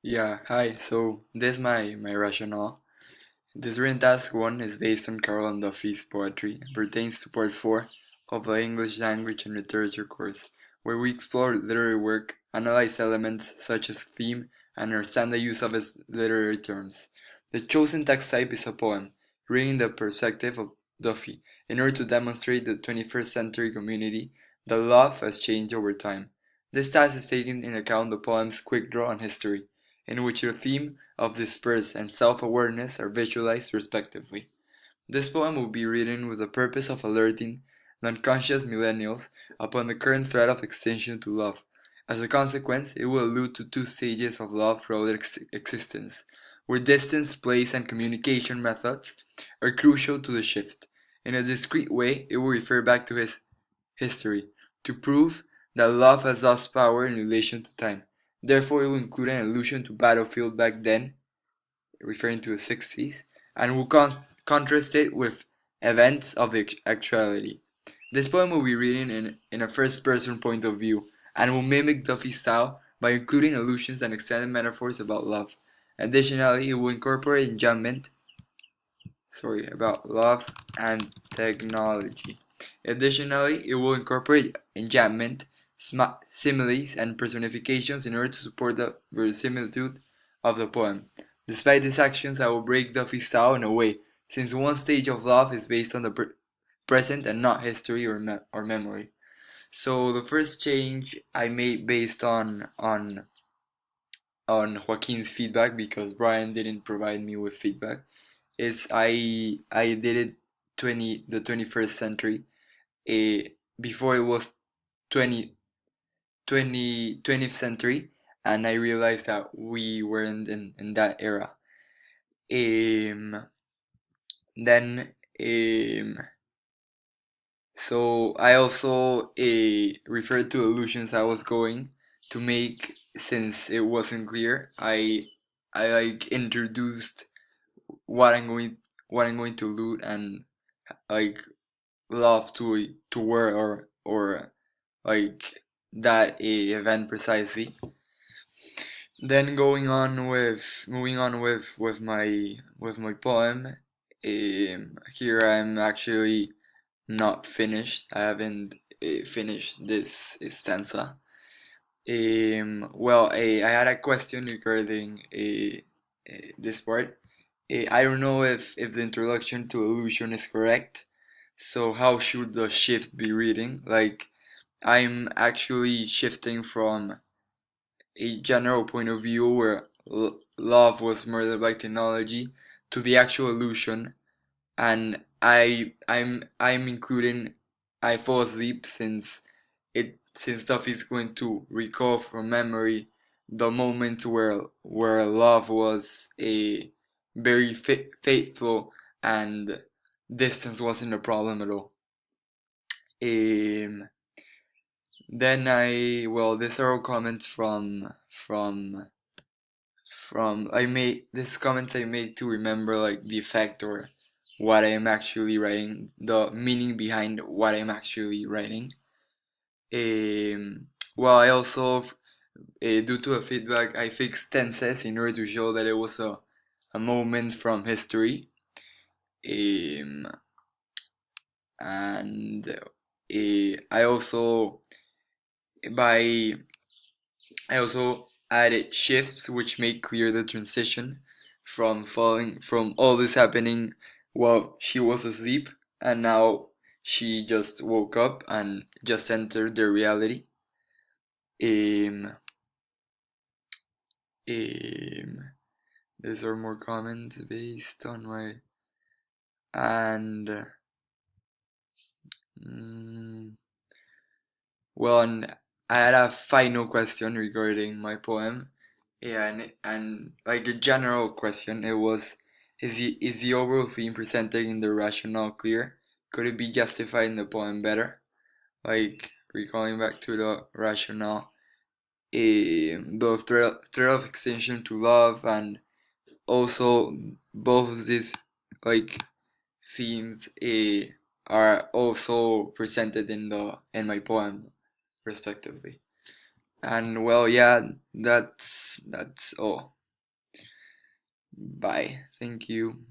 Yeah, hi. So this my rationale. This written task 1 is based on Carol and Duffy's poetry and pertains to part 4 of the English language and literature course, where we explore literary work, analyze elements such as theme, and understand the use of its literary terms. The chosen text type is a poem, written in the perspective of Duffy, in order to demonstrate to the 21st century community that love has changed over time. This task is taking into account the poem's quick draw on history, in which the theme of disperse and self-awareness are visualized respectively. This poem will be written with the purpose of alerting the unconscious millennials upon the current threat of extinction to love. As a consequence, it will allude to two stages of love throughout its existence, where distance, place, and communication methods are crucial to the shift. In a discrete way, it will refer back to his history, to prove that love has lost power in relation to time. Therefore, it will include an allusion to battlefield back then, referring to the 60s, and will contrast it with events of the actuality. This poem will be written in a first person point of view, and will mimic Duffy's style by including allusions and extended metaphors about love. Additionally, it will incorporate enjambment about love and technology. Additionally, it will incorporate enjambment, similes, and personifications in order to support the verisimilitude of the poem. Despite these actions, I will break Duffy's style in a way, since one stage of love is based on the present and not history or memory. So the first change I made based on Joaquin's feedback, because Brian didn't provide me with feedback, is I did it 21st century, uh, before it was 20 20th century, and I realized that we weren't in that era. Then so I also referred to allusions I was going to make, since it wasn't clear. I like introduced what I'm going to allude, and like love to where, or like that event precisely. Then going on with moving on with my poem. Here I'm actually not finished. I haven't finished this stanza. Well, I had a question regarding this part. I don't know if the introduction to illusion is correct. So how should the shift be reading? Like, I'm actually shifting from a general point of view where love was murdered by technology to the actual illusion, and I'm including I fall asleep, since stuff is going to recall from memory the moment where love was a very faithful, and distance wasn't a problem at all. Um, then these are all comments from I made these comments I made to remember like the effect, or what I am actually writing, the meaning behind what I'm actually writing. I also, due to a feedback, I fixed tenses in order to show that it was a moment from history. Um, and I also by I also added shifts which make clear the transition from all this happening while she was asleep, and now she just woke up and just entered the reality. Um, um, these are more comments based on my and mm, and I had a final question regarding my poem. Yeah, and like a general question, it was, is the overall theme presented in the rationale clear? Could it be justified in the poem better? Like, recalling back to the rationale, the threat of extinction to love, and also both of these like themes are also presented in my poem respectively. And yeah, that's all. Bye. Thank you.